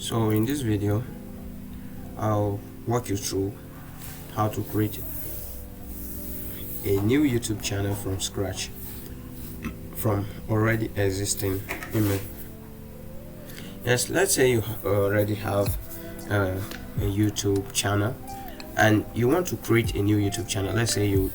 So in this video I'll walk you through how to create a new YouTube channel from scratch from already existing email. Yes, let's say you already have a YouTube channel and you want to create a new YouTube channel. Let's say you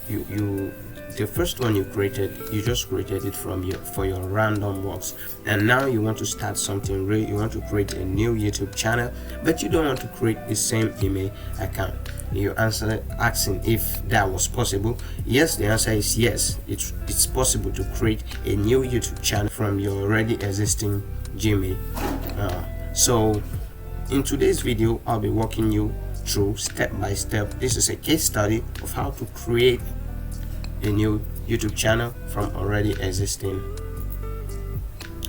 the first one you created, you just created it for your random works, and now you want to start something real. You want to create a new YouTube channel, but you don't want to create the same email account. You answer asking if that was possible. Yes, the answer is yes. It's possible to create a new YouTube channel from your already existing Gmail. So in today's video I'll be walking you through step by step. This is a case study of how to create a new YouTube channel from already existing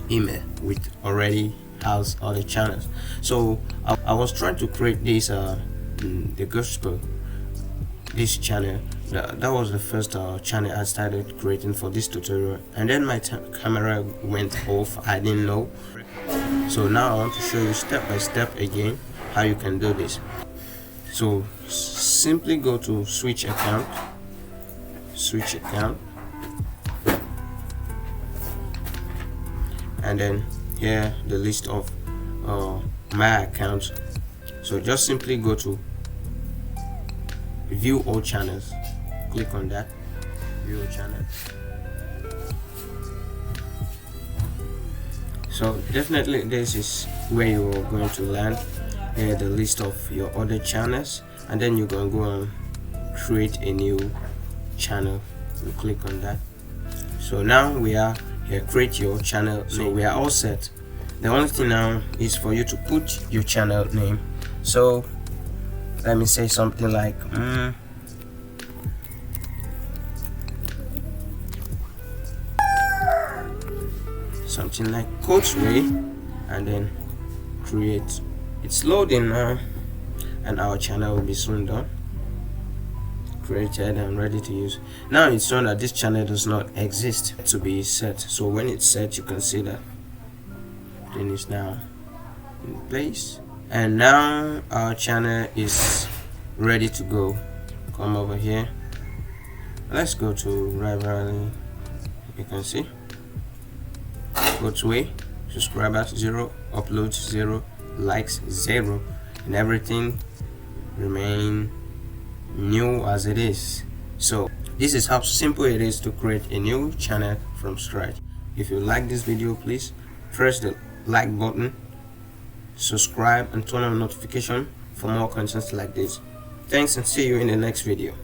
email with already has other channels. So I was trying to create this the gospel, this channel. That was the first channel I started creating for this tutorial, and then my camera went off. I didn't know. So now I want to show you step by step again how you can do this. So simply go to switch account, and then here the list of my accounts. So just simply go to view all channels, click on that, view all channels. So definitely this is where you are going to land here, the list of your other channels, and then you're going to go and create a new channel. You click on that. So now we are here, create your channel. So we are all set. The only thing now is for you to put your channel name. So let me say something like something like Coach Way, and then create. It's loading now, and our channel will be soon done, created and ready to use. Now it's shown that this channel does not exist to be set. So when it's set, you can see that then it's now in place, and now our channel is ready to go. Come over here, let's go to rivalry. You can see Coach Way, subscribers 0, uploads 0, likes 0, and everything remain new as it is. So this is how simple it is to create a new channel from scratch. If you like this video, please press the like button, subscribe, and turn on notification for more content like this. Thanks, and see you in the next video.